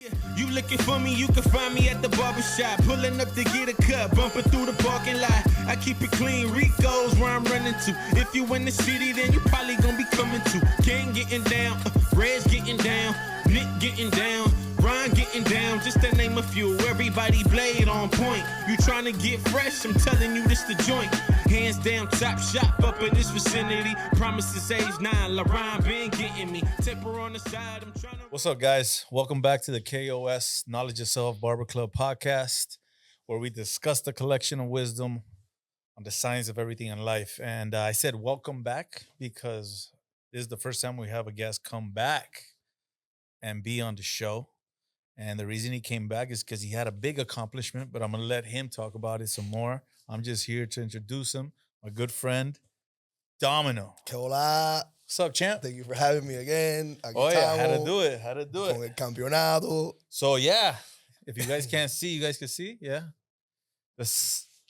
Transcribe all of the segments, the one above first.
You looking for me, you can find me at the barbershop. Pulling up to get a cut, bumping through the parking lot. I keep it clean, Rico's where I'm running to. If you in the city, then you probably gonna be coming to. Gang getting down, Red's getting down, Nick getting down, Ron getting down, just to name a few. Everybody blade on point. You trying to get fresh, I'm telling you this the joint. Hands down, top shop up in this vicinity. Promises age 9, LaRon been getting me. Temper on the side, I'm trying to... What's up, guys? Welcome back to the K.O.S. Knowledge Yourself Barber Club podcast, where we discuss the collection of wisdom on the science of everything in life. And I said welcome back because this is the first time we have a guest come back and be on the show. And the reason he came back is because he had a big accomplishment, but I'm going to let him talk about it some more. I'm just here to introduce him, my good friend, Domino. K.O.S. What's up, champ? Thank you for having me again. Oh, yeah, how to do it. Con el campeonato. So, yeah, if you guys can't see, you guys can see, yeah.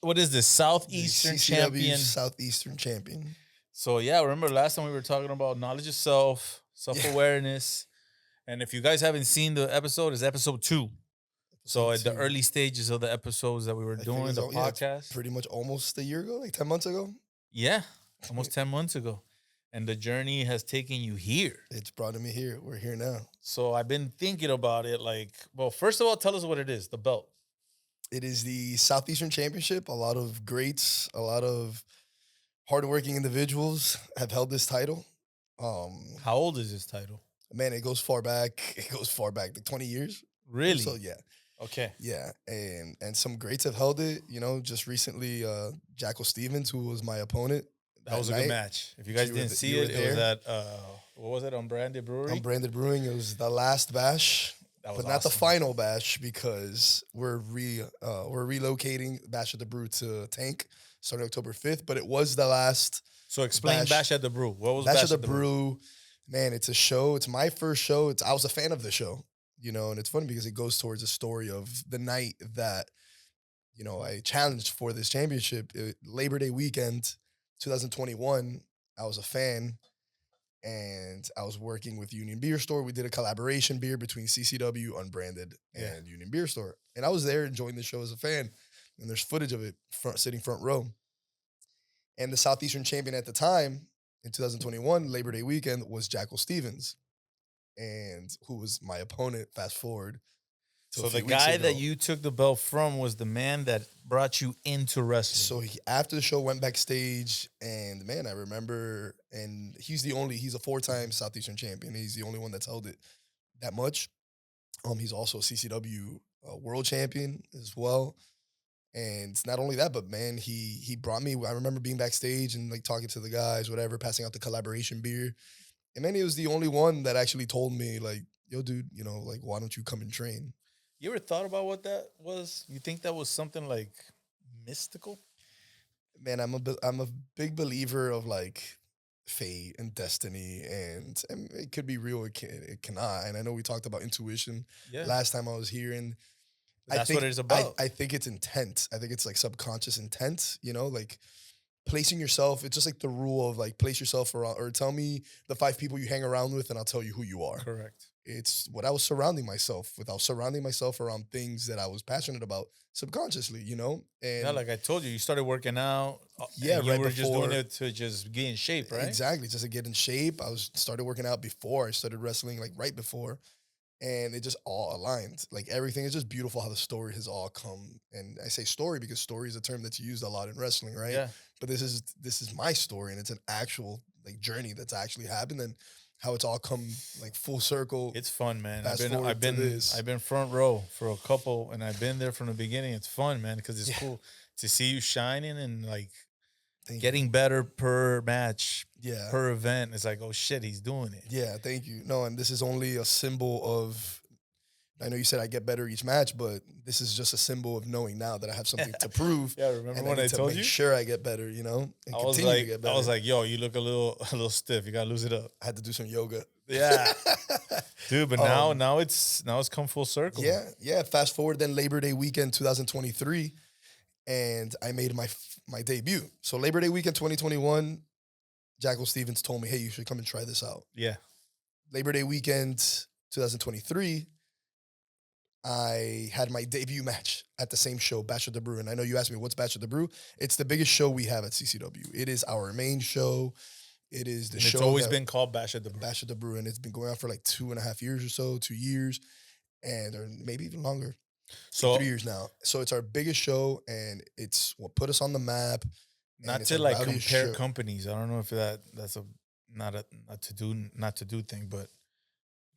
What is this, Southeastern Champion? Southeastern Champion. So, yeah, remember last time we were talking about knowledge of self, self-awareness. And if you guys haven't seen the episode, it's episode 2. So, at the early stages of the episodes that we were doing, the podcast. Pretty much almost a year ago, like 10 months ago. Yeah, almost 10 months ago. And the journey has taken you here. It's brought me here. We're here now. So I've been thinking about it well, first of all, tell us what it is, the belt. It is the Southeastern Championship. A lot of greats, a lot of hardworking individuals have held this title. How old is this title? Man, it goes far back. Like 20 years. Really? So, yeah. Okay. Yeah, and some greats have held it. You know, just recently, Jacko Stevens, who was my opponent. That was a good match. If you guys didn't see it, it was at, what was it, Unbranded Brewery? Unbranded Brewing. It was the last bash, but not the final bash because we're relocating Bash at the Brew to Tank starting October 5th, but it was the last. So explain Bash at the Brew. What was Bash at the Brew? Man, it's a show. It's my first show. I was a fan of the show, you know, and it's funny because it goes towards a story of the night that, you know, I challenged for this championship. Labor Day weekend, 2021, I was a fan, and I was working with Union Beer Store. We did a collaboration beer between CCW, Unbranded, and Union Beer Store. And I was there enjoying the show as a fan, and there's footage of it sitting front row. And the Southeastern Champion at the time, in 2021, Labor Day weekend, was Jacko Stevens, and who was my opponent, fast forward. So the guy that you took the belt from was the man that brought you into wrestling. So after the show, went backstage, and man, I remember, and he's a 4-time Southeastern champion. He's the only one that's held it that much. He's also a CCW world champion as well. And not only that, but man, he brought me. I remember being backstage and like talking to the guys, whatever, passing out the collaboration beer. And man, he was the only one that actually told me, like, yo, dude, you know, like, why don't you come and train? You ever thought about what that was? You think that was something like mystical? Man, I'm a big believer of like fate and destiny, and it could be real, it cannot. And I know we talked about intuition last time I was here, and that's what it's about. I think it's intent. I think it's like subconscious intent, you know, like placing yourself. It's just like the rule of like place yourself around, or tell me the 5 people you hang around with and I'll tell you who you are. Correct. It's what I was surrounding myself with. I was surrounding myself around things that I was passionate about subconsciously, you know? And yeah, like I told you, you started working out. Yeah, and you were just doing it to just get in shape, right? Exactly, just to get in shape. I started working out before. I started wrestling like right before. And it just all aligned. Like everything is just beautiful how the story has all come. And I say story because story is a term that's used a lot in wrestling, right? Yeah. But this is my story, and it's an actual like journey that's actually happened, and how it's all come like full circle. It's fun, man. I've been front row for a couple, and I've been there from the beginning. It's fun, man, because it's cool to see you shining and like getting better per match, per event. It's like, oh shit, he's doing it. Yeah, thank you. No, and this is only a symbol of. I know you said I get better each match, but this is just a symbol of knowing now that I have something to prove. Yeah, remember when I told you? Sure, I get better. You know, and I was like, yo, you look a little stiff. You gotta lose it up. I had to do some yoga. Yeah, dude. But now it's come full circle. Yeah. Fast forward then Labor Day weekend 2023, and I made my debut. So Labor Day weekend 2021, Jacko Stevens told me, hey, you should come and try this out. Yeah. Labor Day weekend 2023. I had my debut match at the same show, Bash of the Brew. And I know you asked me, what's Bash of the Brew? It's the biggest show we have at CCW. It is our main show. It is the And show. it's always been called Bash at the Brew. Bash of the Brew. And it's been going on for like 2.5 years or so, 2 years. And or maybe even longer. So 3 years now. So it's our biggest show, and it's what put us on the map. not it's to our like rowdiest compare show. companies. I don't know if that's a not to do thing, but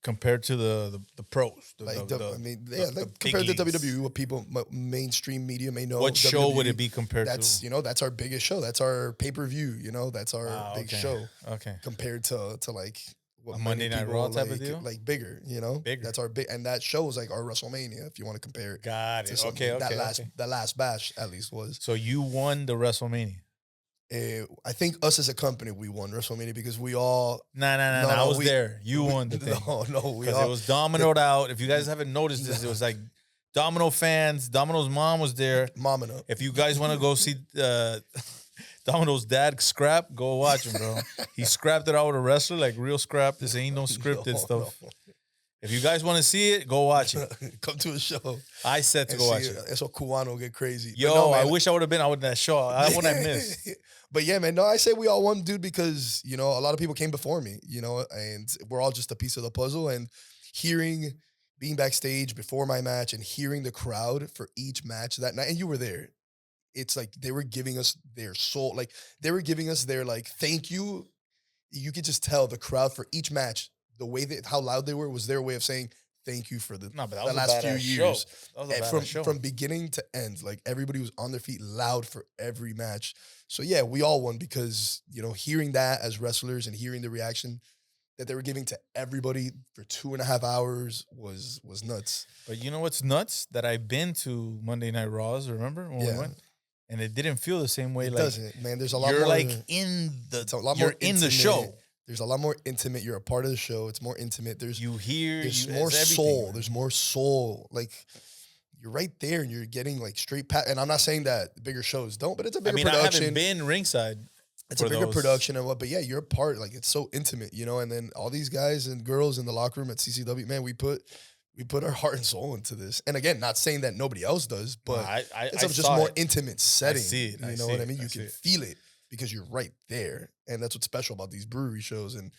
compared to the pros, Like the big compared to leagues. WWE, what people mainstream media may know. What show would WWE, it be compared That's to? that's our biggest show. That's our pay-per-view. That's our Wow, big okay. show Okay. compared to like what A Monday many Night people Raw type of like, deal? like bigger. Bigger. That's our big, and that show is like our WrestleMania if you want to compare it. Got to it. something. Okay. That last bash at least was. So you won the WrestleMania. I think us as a company we won WrestleMania because we all Nah. I was there. You won the thing. no we Because all it was dominoed out. If you guys haven't noticed this, it was like Domino fans. Domino's mom was there. momming up. If you guys want to go see Domino's dad scrap, go watch him, bro. He scrapped it out with a wrestler, like real scrap. This ain't no scripted stuff. No. If you guys want to see it, go watch it. Come to a show. I said to and go watch see it. Eso Cubano get crazy. But Yo, no, I man, wish I would have been out with that show. I wouldn't have missed. But yeah, man, no, I say we all won, dude, because, a lot of people came before me, and we're all just a piece of the puzzle. And being backstage before my match and hearing the crowd for each match that night, and you were there, it's like they were giving us their soul. Like they were giving us their like, thank you. You could just tell the crowd for each match, the way how loud they were was their way of saying, thank you for the last few years. That was a And badass show. from beginning to end, like everybody was on their feet loud for every match. So yeah, we all won because, hearing that as wrestlers and hearing the reaction that they were giving to everybody for 2.5 hours was nuts. But you know what's nuts? That I've been to Monday Night Raws, remember when we Yeah. went? And it didn't feel the same way. It Like doesn't, man. There's a lot you're more. like in It's a lot you're more in the intimate. show. There's a lot more intimate. You're a part of the show. It's more intimate. There's You hear there's you, more it's everything, soul. man. There's more soul. Like you're right there, and you're getting like straight pat. And I'm not saying that bigger shows don't, but it's a I bigger mean, I production. haven't been ringside. It's a for bigger those. production and what, but yeah, you're a part. Like it's so intimate, And then all these guys and girls in the locker room at CCW, man, we put our heart and soul into this. And again, not saying that nobody else does, but it's a just saw more it. intimate setting. see it. I You know see what I it. mean? I You see can it. feel it because you're right there, and that's what's special about these brewery shows. And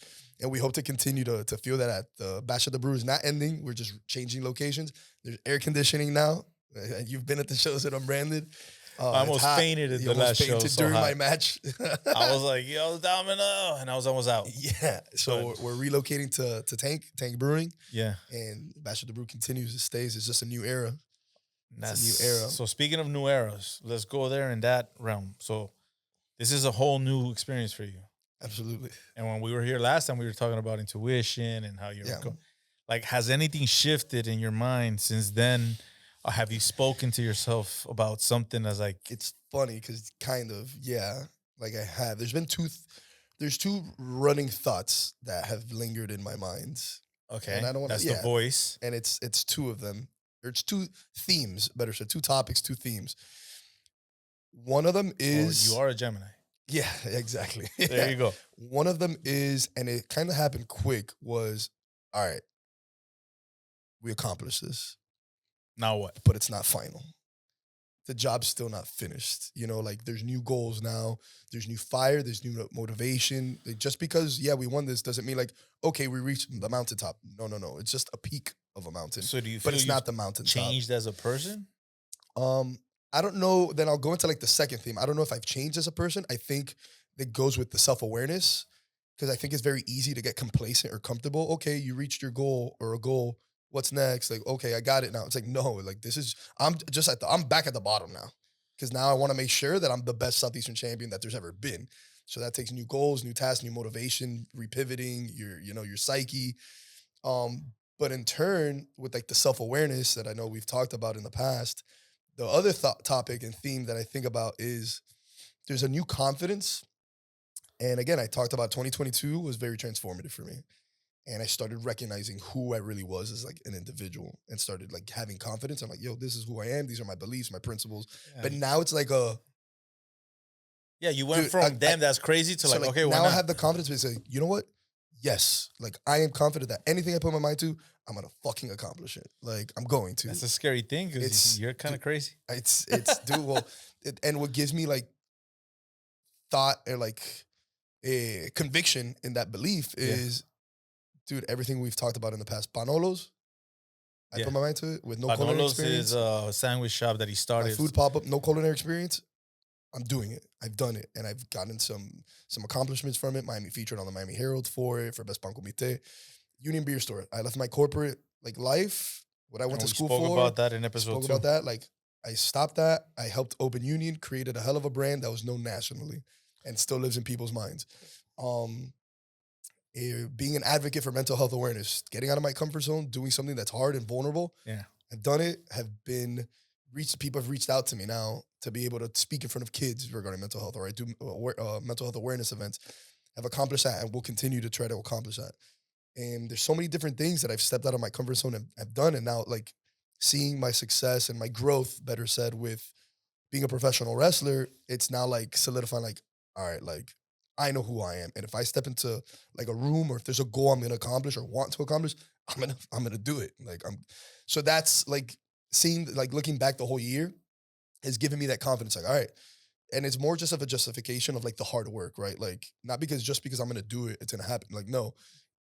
we hope to continue to feel that at the Bash of the Brew is not ending. We're just changing locations. There's air conditioning now. You've been at the shows that I'm branded. I almost it's hot. fainted at You the almost last show. fainted So during my hot. match. I was like, "Yo, Domino," and I was almost out. Yeah. So we're relocating to Tank Brewing, Yeah, and Bash of the Brew continues. It stays. It's just a new era. that's a new era. So speaking of new eras, let's go there in that realm. So this is a whole new experience for you. Absolutely. And when we were here last time, we were talking about intuition and how you're Yeah. like, has anything shifted in your mind since then? Or have you spoken to yourself about something as like, It's funny because kind of, yeah, like I have. There's two running thoughts that have lingered in my mind. okay, And I don't wanna- that's yeah. the voice. And it's two of them. There's two themes, better said, two topics, two themes. One of them Or is you are a Gemini. yeah, exactly. There you go. One of them is, and it kind of happened quick, was all right, we accomplished this, Now what? but it's not final. The job's still not finished. Like there's new goals now, there's new fire, there's new motivation. Like, just because, yeah, we won this doesn't mean like, okay, we reached the mountaintop. No. It's just a peak of a mountain. So do you feel But it's you've not the mountaintop. changed as a person? I don't know. Then I'll go into like the second theme. I don't know if I've changed as a person. I think that goes with the self-awareness because I think it's very easy to get complacent or comfortable. Okay, you reached your goal or a goal. What's next? Like, okay, I got it now. It's like, no, like I'm back at the bottom now because now I want to make sure that I'm the best Southeastern champion that there's ever been. So that takes new goals, new tasks, new motivation, repivoting your psyche. But in turn, with like the self-awareness that I know we've talked about in the past, the other topic and theme that I think about is there's a new confidence. And again, I talked about 2022 was very transformative for me. And I started recognizing who I really was as like an individual and started like having confidence. I'm like, yo, this is who I am. These are my beliefs, my principles. Yeah, But now it's like a, yeah, you went Dude, from I- damn, that's crazy to so like, okay, why now not? I have the confidence to say, you know what? yes, like I am confident that anything I put my mind to, I'm gonna fucking accomplish it. Like I'm going to. That's a scary thing because It's you're kind of crazy. it's doable. And what gives me like thought or like a conviction in that belief is, dude, everything we've talked about in the past. Panolos, I Yeah. put my mind to it with no culinary Panolos experience. is a sandwich shop that he My started. food pop up, no culinary experience. I'm doing it. I've done it, and I've gotten some accomplishments from it. Miami featured on the Miami Herald for it for best pan comité. Union Beer Store. I left my corporate like life, what I went And to we school spoke for. about that in episode Spoke 2. about that. Like I stopped that. I helped open Union, created a hell of a brand that was known nationally, and still lives in people's minds. Being an advocate for mental health awareness, getting out of my comfort zone, doing something that's hard and vulnerable. Yeah. I've done it. People have reached out to me now to be able to speak in front of kids regarding mental health, or I do mental health awareness events. I've accomplished that and will continue to try to accomplish that. And there's so many different things that I've stepped out of my comfort zone and have done. And now, like, seeing my success and my growth, better said, with being a professional wrestler, it's now like solidifying, like, all right, like, I know who I am. And if I step into like a room, or if there's a goal I'm gonna accomplish or want to accomplish, I'm gonna do it. So that's like seeing, like, looking back the whole year has given me that confidence. Like, all right. And it's more just of a justification of like the hard work, right? Like, not just because I'm gonna do it, it's gonna happen. Like, no,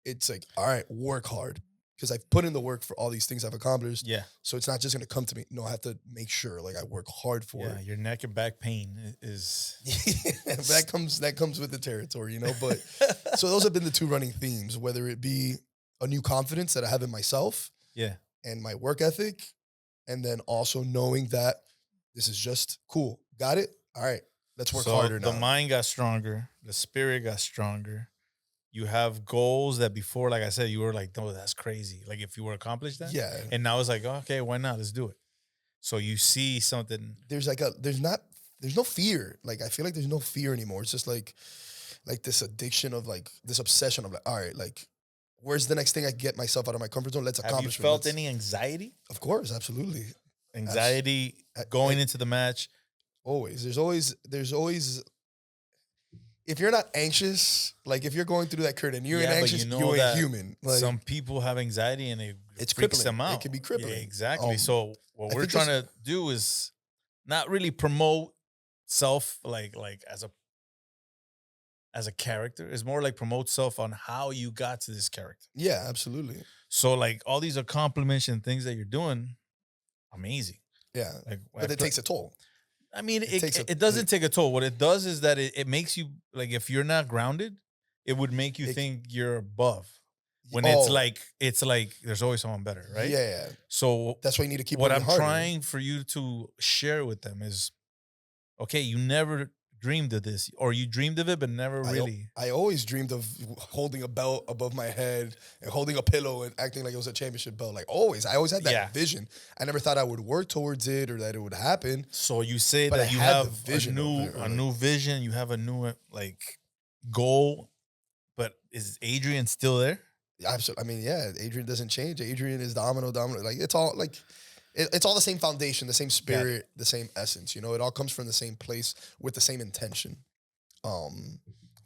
it's like, all right, work hard. Because I've put in the work for all these things I've accomplished. Yeah. So it's not just gonna come to me. No, I have to make sure like I work hard for Yeah. it. Your neck and back pain is. that comes with the territory, you know. But so those have been the two running themes, whether it be a new confidence that I have in myself Yeah. and my work ethic, and then also knowing that this is just cool. Got it? All right. Let's work So harder now. the mind got stronger. The spirit got stronger. You have goals that before, like I said, you were like, no, that's crazy. Like if you were accomplished that. Yeah. And now it's like, oh, okay, why not? Let's do it. So you see something. There's no fear. Like I feel like there's no fear anymore. It's just like this addiction of like this obsession of like, all right, like where's the next thing I can get myself out of my comfort zone? Let's Have you accomplish it. felt any anxiety? Of course, absolutely. Anxiety going into the match? Always. There's always if you're not anxious, like if you're going through that curtain, you're anxious, you ain't human. Like some people have anxiety and it's freaks crippling. them out. It can be crippling. Yeah, exactly. So what I we're think trying to do is not really promote self like as a character. It's more like promote self on how you got to this character. Yeah, absolutely. So like all these accomplishments and things that you're doing, amazing. Yeah. Like, But it takes a toll. I mean, takes it doesn't take a toll. What it does is that it makes you, like, if you're not grounded, it would make you think you're above. When it's like there's always someone better, right? Yeah. So That's why you need to keep what I'm working harder. trying for you to share with them is, okay, you never dreamed of this, or you dreamed of it, but never really. I always dreamed of holding a belt above my head and holding a pillow and acting like it was a championship belt. Like always. I always had that vision. I never thought I would work towards it or that it would happen. So you say But that I you had have the vision of it, a right? new vision, you have a new like goal, but is Adrian still there? Absolutely. I mean, yeah, Adrian doesn't change. Adrian is Domino. Like it's all like it's all the same foundation, the same spirit, the same essence. You know, it all comes from the same place with the same intention.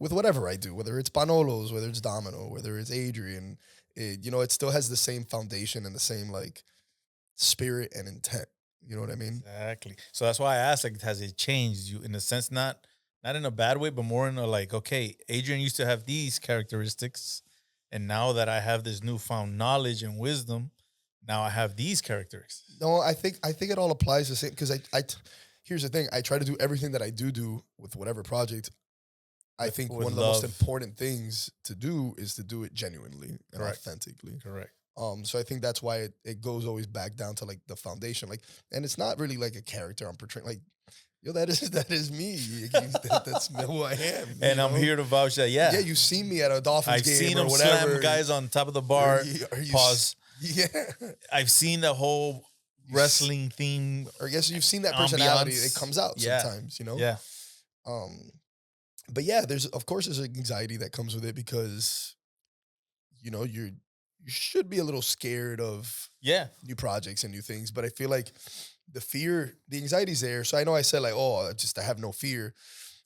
With whatever I do, whether it's Panolos, whether it's Domino, whether it's Adrian, it still has the same foundation and the same like spirit and intent. You know what I mean? Exactly. So that's why I asked, like, has it changed you in a sense, not in a bad way, but more in a like, okay, Adrian used to have these characteristics, and now that I have this newfound knowledge and wisdom, now I have these characteristics. No, I think it all applies the same because here's the thing. I try to do everything that I do with whatever project. I think one of the most important things to do is to do it genuinely and authentically. Correct. So I think that's why it goes always back down to like the foundation. Like, and it's not really like a character I'm portraying. Like, yo, that is me. That's who I am. And I'm here to vouch that. Yeah. Yeah, you've seen me at a Dolphins I've game seen or him whatever. slam guys on top of the bar. Pause. Yeah. I've seen the whole wrestling theme. Or I guess you've seen that personality. Ambiance. It comes out sometimes, you know? Yeah. But yeah, there's anxiety that comes with it because, you should be a little scared of new projects and new things. But I feel like the anxiety's there. So I know I said like, I have no fear.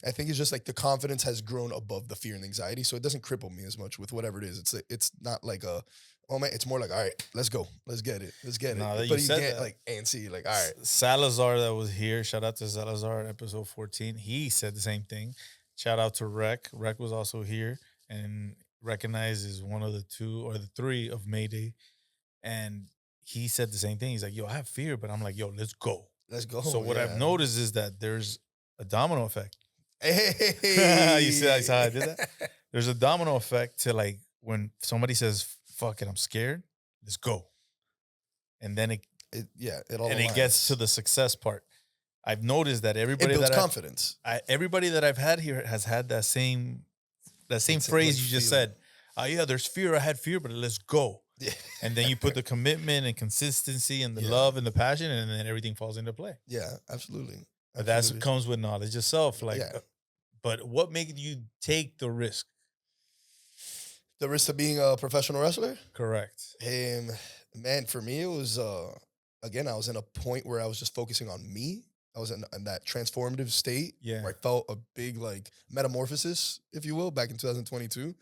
I think it's just like the confidence has grown above the fear and anxiety, so it doesn't cripple me as much with whatever it is. It's not like a, oh man, it's more like, all right, let's go, let's get it, Now that But you you said get that, like antsy, like all right, Salazar that was here. Shout out to Salazar, episode 14. He said the same thing. Shout out to Rec. Rec was also here and recognized as one of the 2 or the 3 of Mayday. And he said the same thing. He's like, yo, I have fear, but I'm like, yo, let's go. let's go. So what I've yeah. noticed is that there's a domino effect. Hey, You see how I did that? There's a domino effect to like when somebody says, fuck it, I'm scared, let's go. And then it all it gets to the success part. I've noticed that it everybody builds that confidence. everybody that I've had here has had that same phrase you just said. Yeah, there's fear. I had fear, but let's go. Yeah. And then you put the commitment and consistency and the love and the passion, and then everything falls into play. Yeah, absolutely. But that's what comes with knowledge of self. Like, but what made you take the risk? The risk of being a professional wrestler? Correct. Man, for me, it was, again, I was in a point where I was just focusing on me. I was in that transformative state where I felt a big, like, metamorphosis, if you will, back in 2022.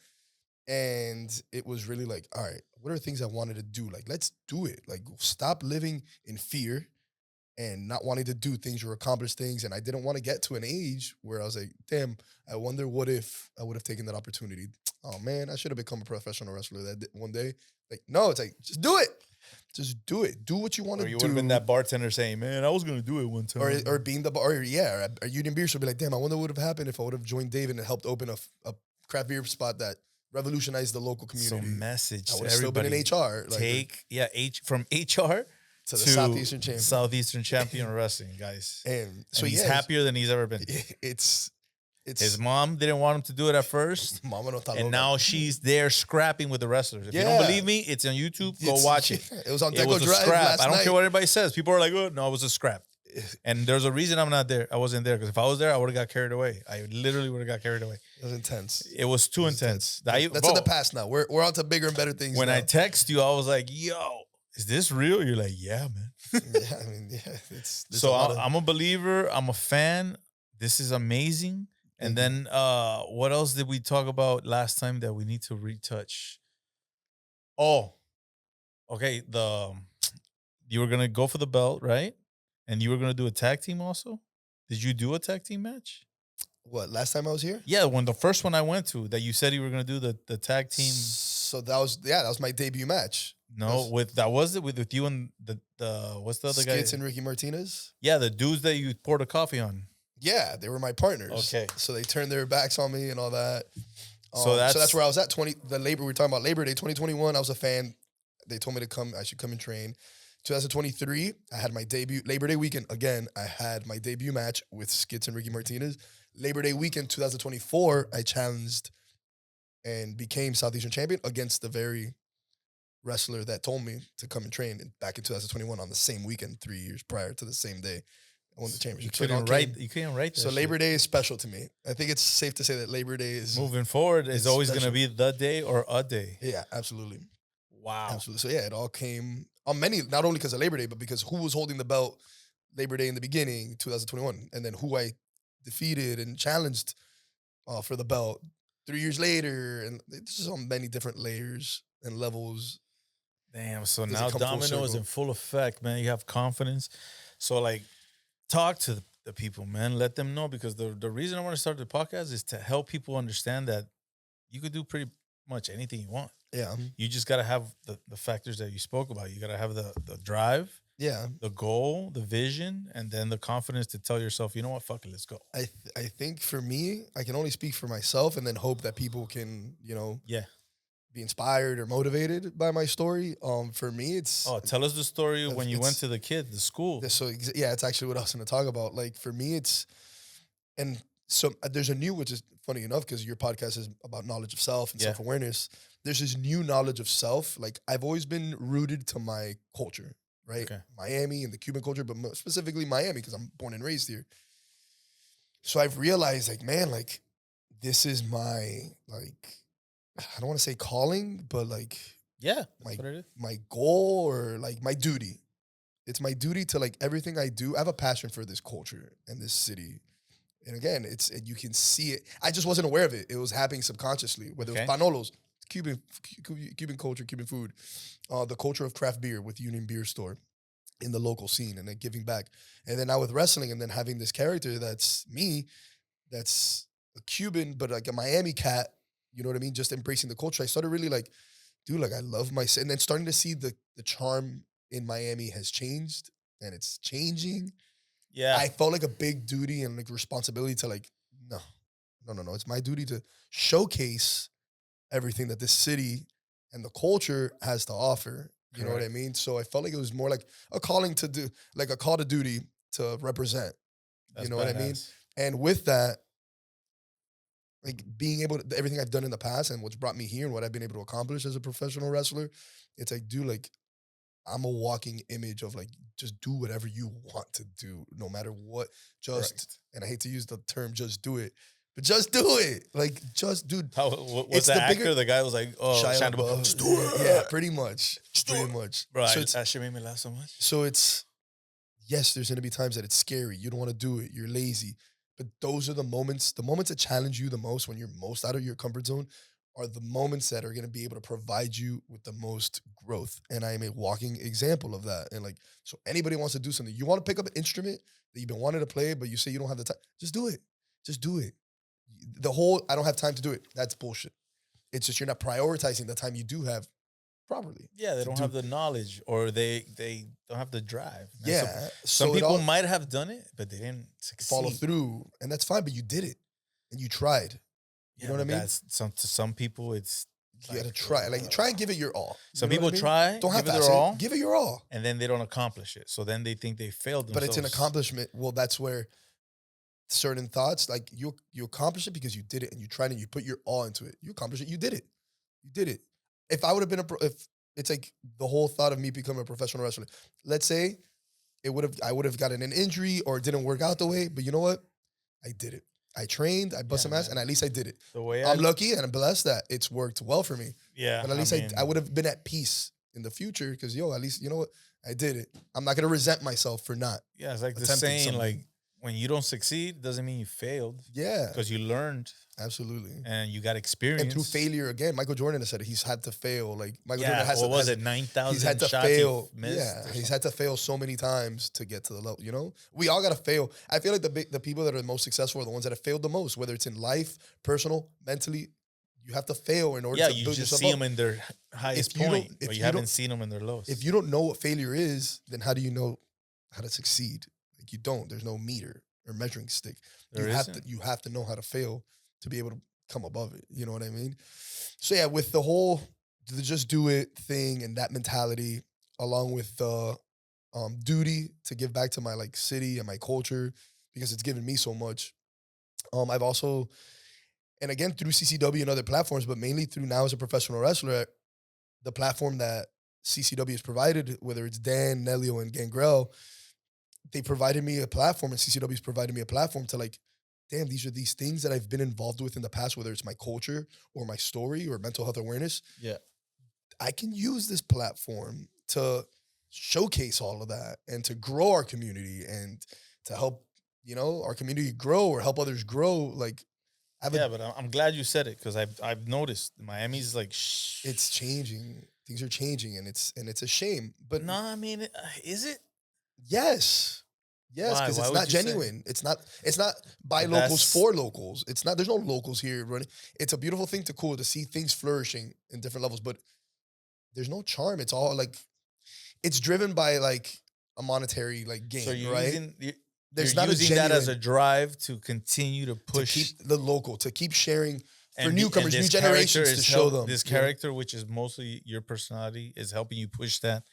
And it was really like, all right, what are things I wanted to do? Like, let's do it. Like, stop living in fear and not wanting to do things or accomplish things. And I didn't want to get to an age where I was like, damn, I wonder what if I would have taken that opportunity. Oh, man, I should have become a professional wrestler that one day. Like, no, it's like, just do it. Just do it. Do what you want to do. Or you would have been that bartender saying, man, I was going to do it one time. Or being the bar, or Union Beer should be like, damn, I wonder what would have happened if I would have joined David and helped open a craft beer spot that revolutionized the local community. So message I to would have still been in HR. From HR to the Southeastern Champion. Southeastern Champion Wrestling, guys. And so he's happier than he's ever been. It's his mom didn't want him to do it at first. Mama no está and loca. now she's there scrapping with the wrestlers. If you don't believe me, it's on YouTube. Go watch it. It was on It Deco was a Drive scrap. last I don't night. care what everybody says. People are like, oh, no, it was a scrap. And there's a reason I'm not there. I wasn't there because if I was there, I would have got carried away. I literally would have got carried away. It was intense. It was too intense. That's in the past now. We're on to bigger and better things. When now. I text you, I was like, yo, is this real? You're like, yeah, man. So I'm a believer. I'm a fan. This is amazing. And then what else did we talk about last time that we need to retouch? Oh, okay. You were going to go for the belt, right? And you were going to do a tag team also? Did you do a tag team match? What, last time I was here? Yeah, when the first one I went to, that you said you were going to do the tag team. So that was my debut match. No, with you and the what's the other guy? Skits and Ricky Martinez. Yeah, the dudes that you poured a coffee on. Yeah, they were my partners. Okay. So they turned their backs on me and all that. So that's where I was at. We were talking about Labor Day 2021. I was a fan. They told me I should come and train. 2023, I had my debut. Labor Day weekend, again, I had my debut match with Skits and Ricky Martinez. Labor Day weekend 2024, I challenged and became Southeastern Champion against the very wrestler that told me to come and train back in 2021 on the same weekend, 3 years prior to the same day. I won the championship. You couldn't write that. So Labor Day is special to me. I think it's safe to say that Labor Day is moving forward is always going to be the day or a day. Yeah, absolutely. Wow. Absolutely. So yeah, it all came on many, not only because of Labor Day, but because who was holding the belt Labor Day in the beginning, 2021, and then who I defeated and challenged for the belt 3 years later, and it's just on many different layers and levels. Damn. So now Domino is in full effect, man. You have confidence. So like, talk to the people, man. Let them know, because the reason I want to start the podcast is to help people understand that you could do pretty much anything you want. Yeah. You just got to have the factors that you spoke about. You got to have the drive, the goal, the vision, and then the confidence to tell yourself, you know what, fuck it, let's go. I think for me, I can only speak for myself and then hope that people can, be inspired or motivated by my story. For me, it's... Oh, tell us the story when you went to the school. So, it's actually what I was going to talk about. Like, for me, it's... And so there's a new, which is funny enough, because your podcast is about knowledge of self and self-awareness. There's this new knowledge of self. Like, I've always been rooted to my culture, right? Okay. Miami and the Cuban culture, but specifically Miami, because I'm born and raised here. So I've realized, like, man, like, this is my, like... I don't want to say calling, but like, my goal, or like my duty. It's my duty to, like, everything I do. I have a passion for this culture and this city And again, you can see it. I just wasn't aware of it. It was happening subconsciously, whether it was Panolos, Cuban culture, Cuban food, the culture of craft beer with Union Beer Store in the local scene, and then giving back. And then now with wrestling, and then having this character that's me, that's a Cuban, but like a Miami cat, you know what I mean? Just embracing the culture. I started really like, dude, like I love my, and then starting to see the charm in Miami has changed, and it's changing. Yeah. I felt like a big duty and like responsibility to like, no. It's my duty to showcase everything that this city and the culture has to offer. You know what I mean? So I felt like it was more like a calling to do, like a call to duty to represent. That's you know what I mean? And with that, like being able to, everything I've done in the past and what's brought me here and what I've been able to accomplish as a professional wrestler, it's like, dude, like I'm a walking image of like, just do whatever you want to do, no matter what. And I hate to use the term just do it, but just do it. Like, just, dude. Was the actor, the guy was like, oh, Shia LaBeouf, just do it. Yeah, pretty much. Bro, so that shit made me laugh so much. So it's, yes, there's going to be times that it's scary. You don't want to do it. You're lazy. But those are the moments that challenge you the most when you're most out of your comfort zone are the moments that are going to be able to provide you with the most growth. And I am a walking example of that. And like, so anybody wants to do something, you want to pick up an instrument that you've been wanting to play, but you say you don't have the time, just do it. Just do it. The whole, I don't have time to do it. That's bullshit. It's just, you're not prioritizing the time you do have properly. Yeah, they don't have the knowledge, or they don't have the drive. Yeah. Some people might have done it, but they didn't succeed. Follow through. And that's fine, but you did it. And you tried. You know what I mean? To some people, it's you gotta try. Like, try and give it your all. Some people try, don't have give it their all. Give it your all. And then they don't accomplish it. So then they think they failed themselves. But it's an accomplishment. Well, that's where certain thoughts, like you accomplish it because you did it and you tried and you put your all into it. You accomplished it. You did it. You did it. If I would have been if it's like the whole thought of me becoming a professional wrestler, let's say I would have gotten an injury or it didn't work out the way, but you know what? I did it. I trained, I bust some ass, and at least I did it. The way I'm lucky and I'm blessed that it's worked well for me. Yeah. But at least I would have been at peace in the future because, at least, you know what? I did it. I'm not going to resent myself for not. Yeah, it's like the saying, something. Like, when you don't succeed, doesn't mean you failed. Yeah. Because you learned. Absolutely. And you got experience. And through failure, again, Michael Jordan has said he's had to fail. Like, Michael Jordan has what was it, 9,000 he's had to shots fail. Yeah, he's had to fail so many times to get to the level, you know? We all got to fail. I feel like the people that are the most successful are the ones that have failed the most, whether it's in life, personal, mentally. You have to fail in order to build yourself up. Yeah, you just see them in their highest point, but you haven't seen them in their lowest. If you don't know what failure is, then how do you know how to succeed? Like, you don't. There's no meter or measuring stick. You have to know how to fail to be able to come above it. You know what I mean? So yeah, with the whole just do it thing and that mentality, along with the duty to give back to my like city and my culture because it's given me so much. I've also, and again through CCW and other platforms, but mainly through now as a professional wrestler, the platform that CCW has provided, whether it's Dan, Nelio, and Gangrel, they provided me a platform, and CCW's provided me a platform to like, damn, these are these things that I've been involved with in the past, whether it's my culture or my story or mental health awareness. Yeah. I can use this platform to showcase all of that and to grow our community and to help, our community grow or help others grow. Like, but I'm glad you said it because I've noticed Miami's like, it's changing. Things are changing, and it's a shame. But no, I mean, is it? Yes, because it's not genuine. It's not by locals for locals. It's not. There's no locals here running. It's a beautiful thing to see things flourishing in different levels, but there's no charm. It's all like, it's driven by like a monetary like gain, so you're right? There's not using that as a drive to continue to push, to keep the local, to keep sharing for newcomers, new generations, to show them this character, which is mostly your personality, is helping you push that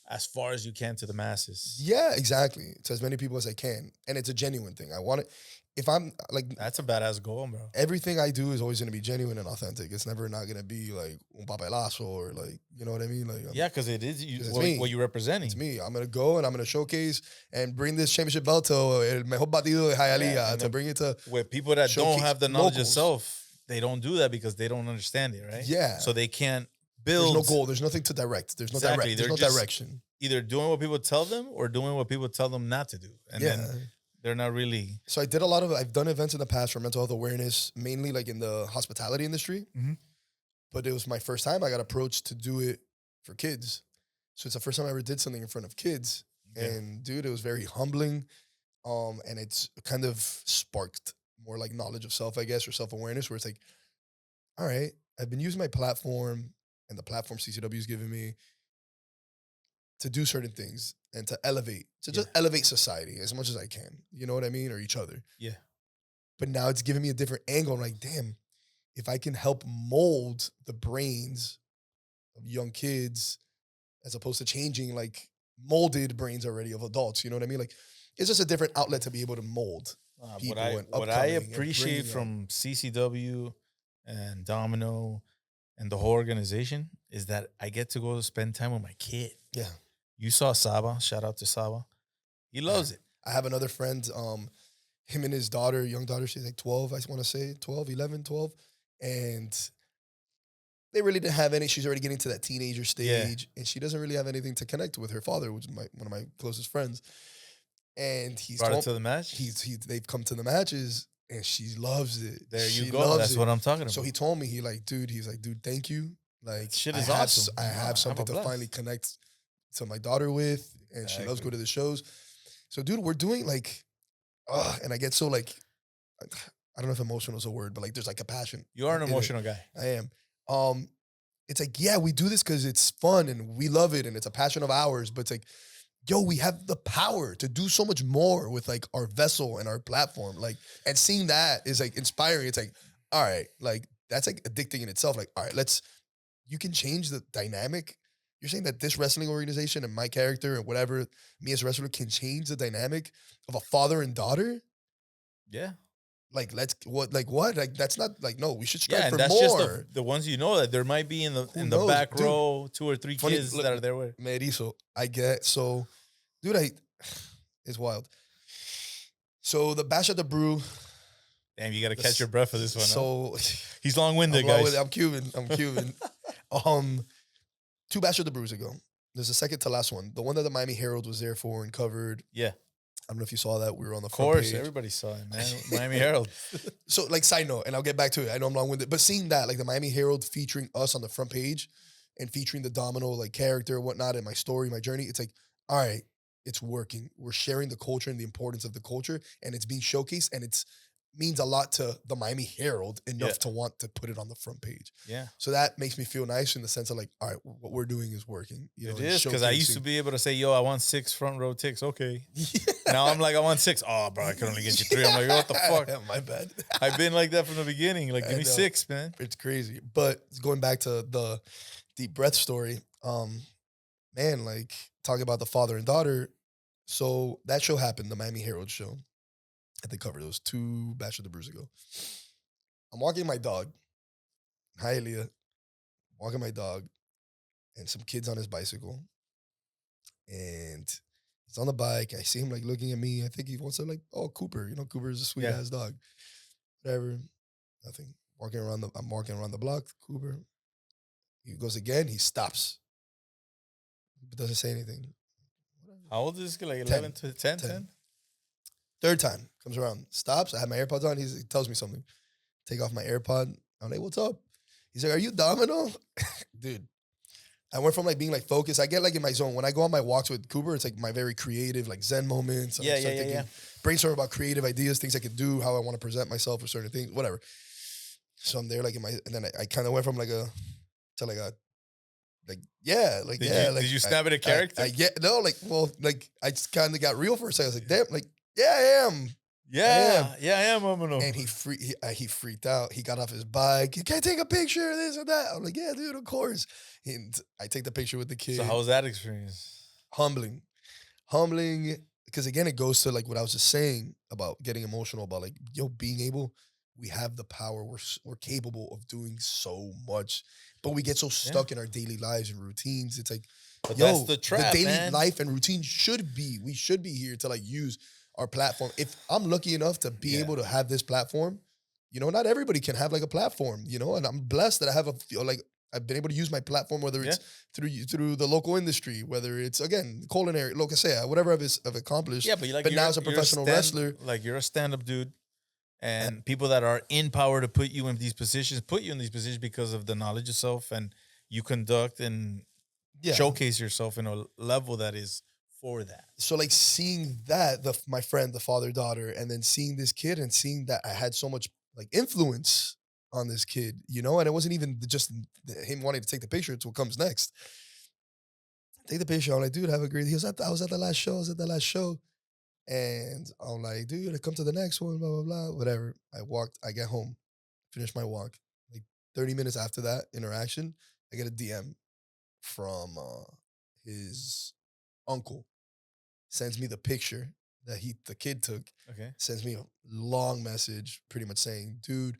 as far as you can to the masses. Yeah, exactly. To as many people as I can. And it's a genuine thing. I want it. If I'm like... That's a badass goal, bro. Everything I do is always going to be genuine and authentic. It's never not going to be like un papelazo or like, you know what I mean? Like, yeah, because it is what you're representing. It's me. I'm going to go and I'm going to showcase and bring this championship belt to El Mejor Batido de Hialeah, to bring it to... Where people that don't have the knowledge of self, they don't do that because they don't understand it, right? Yeah. So they can't build... There's no goal. There's nothing to direct. There's no There's no direction. Either doing what people tell them or doing what people tell them not to do. And then They're not really. So I've done events in the past for mental health awareness, mainly like in the hospitality industry. Mhm. But it was my first time I got approached to do it for kids. So it's the first time I ever did something in front of kids. Yeah. And dude, it was very humbling. And it's kind of sparked more like knowledge of self, I guess, or self-awareness, where it's like, all right, I've been using my platform and the platform CCW is giving me to do certain things and to elevate, just elevate society as much as I can. You know what I mean? Or each other. Yeah. But now it's giving me a different angle. I'm like, damn, if I can help mold the brains of young kids as opposed to changing like molded brains already of adults, you know what I mean? Like, it's just a different outlet to be able to mold people. What I appreciate from CCW and Domino and the whole organization is that I get to go spend time with my kid. Yeah. You saw Saba. Shout out to Saba. He loves it. I have another friend, him and his daughter, young daughter, she's like 12, I want to say 12, 11, 12. And they really didn't have any. She's already getting to that teenager stage. And she doesn't really have anything to connect with her father, which is one of my closest friends. And he's brought it to the match. They've come to the matches, and she loves it. There you go. That's what I'm talking about. So he told me, he's like, dude, thank you. Like, shit is awesome. I have something to finally connect to my daughter with, and she loves going to the shows. So, dude, we're doing like, and I get so like, I don't know if emotional is a word, but like, there's like a passion. You are an emotional guy. I am. It's like, yeah, we do this because it's fun and we love it, and it's a passion of ours. But it's like, yo, we have the power to do so much more with like our vessel and our platform. Like, and seeing that is like inspiring. It's like, all right, like that's like addicting in itself. Like, all right, you can change the dynamic. You're saying that this wrestling organization and my character and whatever, me as a wrestler, can change the dynamic of a father and daughter? Yeah. Like, what? Like, that's not like, no, we should strive for that's more. just the ones you know that there might be in the back row, 2 or 3 kids that are there with. Merizo, I get. So, dude, it's wild. So the Bash at the Brew. Damn, you got to catch your breath for this one. So he's long-winded, guys. I'm Cuban. 2 Bash at the Brews ago. There's a second to last one. The one that the Miami Herald was there for and covered. Yeah. I don't know if you saw that. We were on the front page. Of course, page. Everybody saw it, man. Miami Herald. So, like, side note, and I'll get back to it. I know I'm long-winded, but seeing that, like, the Miami Herald featuring us on the front page and featuring the Domino, like, character and whatnot, and my story, my journey, it's like, all right, it's working. We're sharing the culture and the importance of the culture, and it's being showcased, and it's means a lot to the Miami Herald enough to want to put it on the front page. Yeah. So that makes me feel nice in the sense of like, all right, what we're doing is working. You know, it is, because I used to be able to say, yo, I want 6 front row ticks. Okay. Yeah. Now I'm like, I want 6. Oh, bro, I can only get you 3. I'm like, what the fuck? Yeah, my bad. I've been like that from the beginning. Like, give me 6, man. It's crazy. But going back to the deep breath story, man, like talking about the father and daughter. So that show happened, the Miami Herald show. I think covered. It was 2 Bash of the Brews ago. I'm walking my dog, Hialeah, walking my dog, and some kids on his bicycle. And he's on the bike. I see him like looking at me. I think he wants to like, oh, Cooper. You know, Cooper is a sweet ass dog. Whatever. Nothing. I'm walking around the block, Cooper. He goes again. He stops. But doesn't say anything. How old is this kid? Like 11 to 10? 10? Third time, comes around, stops. I have my AirPods on. He tells me something. Take off my AirPod. I'm like, what's up? He's like, are you Domino? Dude, I went from like being like focused. I get like in my zone. When I go on my walks with Cooper, it's like my very creative, like Zen moments. Yeah. Brainstorm about creative ideas, things I could do, how I want to present myself or certain things, whatever. So I'm there like and then I kind of went from like did you snap at a character? I just kind of got real for a second. I was like, damn, like, yeah, I am. Yeah, I am. Domino. And he freaked out. He got off his bike. You can't take a picture of this or that. I'm like, yeah, dude, of course. And I take the picture with the kid. So how was that experience? Humbling, because again, it goes to like what I was just saying about getting emotional about like, we have the power. We're capable of doing so much, but we get so stuck in our daily lives and routines. It's like, that's the trap, the daily man. life and routine we should be here to like use our platform. If I'm lucky enough to be able to have this platform, you know, not everybody can have like a platform, you know, and I'm blessed that I have I've been able to use my platform, whether Yeah. it's through the local industry, whether it's again culinary, lo que sea, whatever I've accomplished. Yeah, but But now as a professional wrestler, like you're a stand-up dude, I- and people that are in power to put you in these positions because of the knowledge of self, and you conduct and yeah. showcase yourself in a level that is for that. So like seeing that my friend, the father daughter, and then seeing this kid and seeing that I had so much like influence on this kid, you know, and it wasn't even just him wanting to take the picture. It's what comes next. Take the picture. I'm like, dude, have a great. I was at the last show. I was at the last show, and I'm like, dude, I come to the next one. Blah blah blah. Whatever. I get home, finish my walk. Like 30 minutes after that interaction, I get a DM from his uncle. Sends me the picture that the kid took. Okay. Sends me a long message, pretty much saying, dude,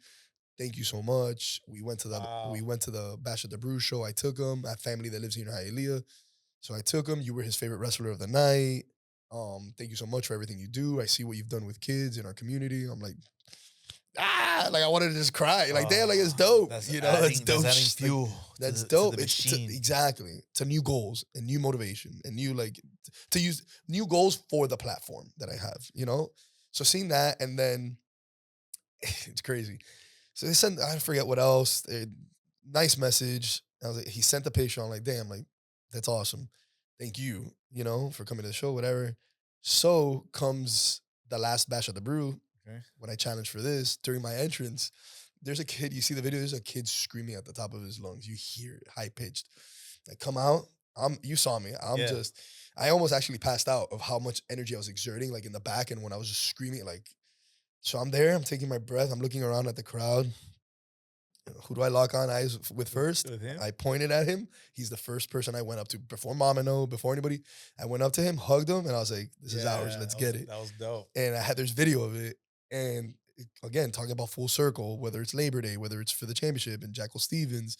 thank you so much. We went to the Bash at the Brew show. I took him. I have family that lives here in Hialeah. So I took him. You were his favorite wrestler of the night. Thank you so much for everything you do. I see what you've done with kids in our community. I'm like, like I wanted to just cry. Like, damn, like it's dope. That's You know, adding, that's dope. That's adding Like, fuel. that's to dope. the It's machine. exactly to new goals and new motivation and new to use new goals for the platform that I have. You know, so seeing that and then it's crazy. So they sent I forget what else. Nice message. I was like, he sent the picture. I'm like, damn, like that's awesome. Thank you. You know, for coming to the show, whatever. So comes the last Bash of the Brew. Okay. When I challenged for this during my entrance, there's a kid. You see the video. There's a kid screaming at the top of his lungs. You hear it, high pitched. Like, come out. You saw me. Yeah. I almost actually passed out of how much energy I was exerting, like in the back, and when I was just screaming, like. So I'm there. I'm taking my breath. I'm looking around at the crowd. Who do I lock on eyes with first? With him? I pointed at him. He's the first person I went up to before Domino, before anybody. I went up to him, hugged him, and I was like, "This is ours. Let's get it." That was dope. And there's video of it. And again, talking about full circle, whether it's Labor Day, whether it's for the championship and Jackal Stevens.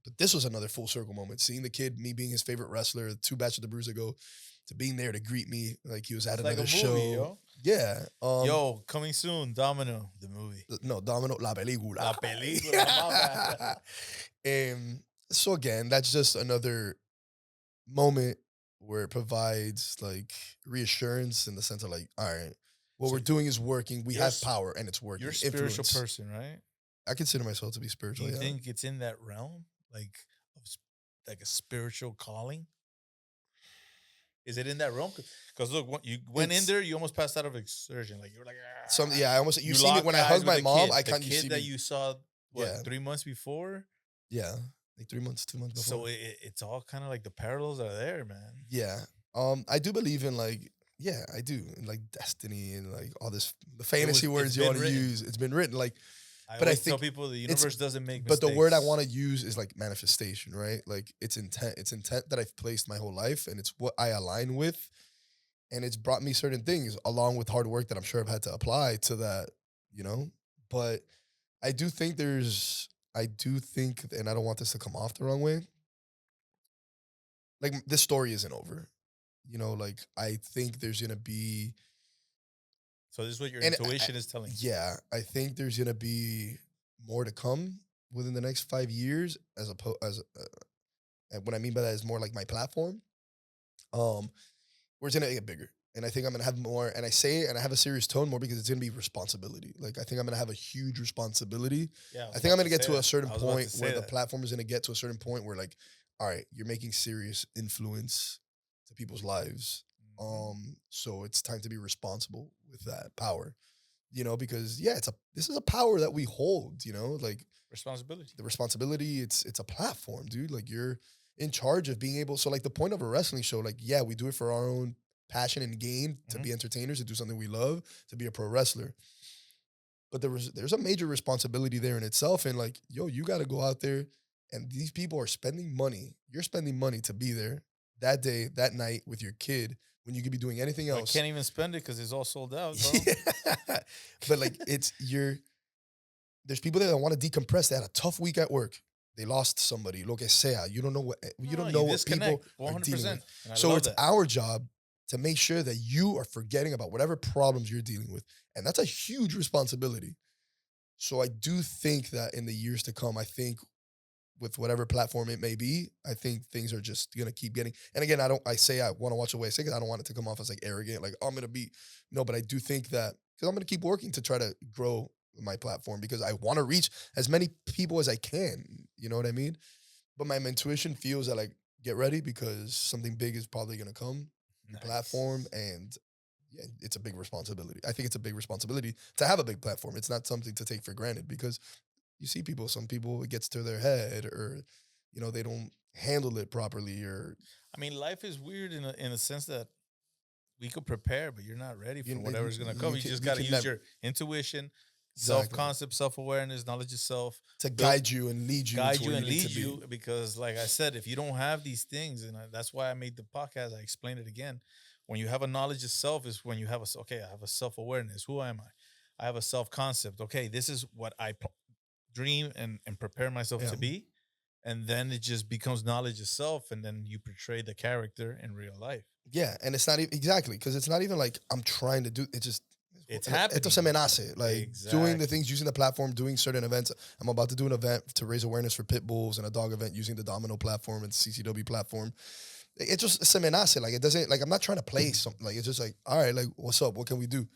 But this was another full circle moment. Seeing the kid, me being his favorite wrestler, 2 Batch of the Brews ago, to being there to greet me like he was at It's like another a show. movie, yo. Yeah. Yo, coming soon, Domino, the movie. No, Domino, la película. La película, my bad. So again, that's just another moment where it provides like reassurance in the sense of like, all right, what So we're doing is working. We you're have s- power and it's working. You're a spiritual Influence. person, right? I consider myself to be Do spiritual. you Yeah. think it's in that realm, like like a spiritual calling? Is it in that realm? Because look, you went in It's- there, you almost passed out of exertion. Like you were like, I almost you see me locked when I eyes hugged with my the mom. kid, I the kind of kid see that me, you saw what Yeah. 3 months before. yeah, like 2 months before. So it's all kind of like the parallels are there, man. Yeah. I do believe in like, yeah, I do. In like destiny and like all this, the fantasy it's words you been want to written. use. It's been written. Like, I But I always tell think people the it's- universe doesn't make but mistakes. the word I want to use is like manifestation, right? Like it's intent. It's intent that I've placed my whole life and it's what I align with. And it's brought me certain things along with hard work that I'm sure I've had to apply to that, you know? But I do think, and I don't want this to come off the wrong way. Like this story isn't over. You know, like I think there's gonna be So this is what your And intuition is telling you. Yeah, I think there's gonna be more to come within the next 5 years. And what I mean by that is more like my platform. Where it's gonna get bigger, and I think I'm gonna have more. And I say it, and I have a serious tone more because it's gonna be responsibility. Like I think I'm gonna have a huge responsibility. Yeah, I think I'm gonna get to a certain I was about to point say where the that. platform is gonna get to a certain point where like, all right, you're making serious influence to people's lives. Mhm. So it's time to be responsible with that power, you know, because this is a power that we hold, you know, like Responsibility. the responsibility, it's a platform, dude. Like you're in charge of being able, so like the point of a wrestling show, like, yeah, we do it for our own passion and gain to Mhm. be entertainers, to do something we love, to be a pro wrestler. But there's a major responsibility there in itself. And like, yo, you got to go out there and these people are spending money. You're spending money to be there that day, that night with your kid when you could be doing anything I else. can't even spend it because it's all sold out, bro. Yeah. But like there's people there that want to decompress. They had a tough week at work. They lost somebody, lo que sea. You don't know what No, what disconnect, people are dealing 100%. with. And I So love it's that. our job to make sure that you are forgetting about whatever problems you're dealing with. And that's a huge responsibility. So I do think that in the years to come, I think with whatever platform it may be, I think things are just gonna keep getting. And again, I say I want to watch the way I say because I don't want it to come off as like arrogant, like oh, I'm gonna be no, but I do think that because I'm gonna keep working to try to grow my platform because I want to reach as many people as I can. You know what I mean? But my intuition feels that like get ready because something big is probably gonna come. New platform and yeah, it's a big responsibility. I think it's a big responsibility to have a big platform. It's not something to take for granted because you see people, some people it gets to their head or, they don't handle it properly or I mean, life is weird in a sense that we could prepare, but you're not ready for you, whatever's gonna come. You just you got to can use never your intuition, self exactly concept, self awareness, knowledge of self, to build, guide you and lead you guide to you where and you need lead to be. you. Because, like I said, if you don't have these things, and that's why I made the podcast, I explained it again. When you have a knowledge of self, is when you have okay, I have a self awareness. Who am I? I have a self concept. Okay, this is what I dream and prepare myself Yeah. to be. And then it just becomes knowledge of self, and then you portray the character in real life. Yeah, and it's not even exactly because it's not even like I'm trying to do. It's just It's happening. Esto se me nace. Like doing the Exactly. things, using the platform, doing certain events. I'm about to do an event to raise awareness for pit bulls and a dog event using the Domino platform and CCW platform. It just se me nace. Like it doesn't. Like I'm not trying to play something. Like it's just like all right. Like what's up? What can we do?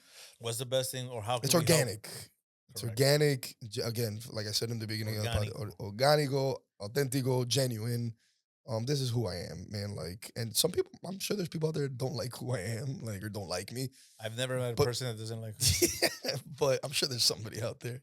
What's the best thing, or how can It's we help? organic. It's Correct. organic. Again, like I said in the beginning of the podcast, organico, authentico, genuine. This is who I am, man. Like, and some people, I'm sure there's people out there that don't like who I am, like, or don't like me. I've never met a But- person that doesn't like me. But I'm sure there's somebody out there.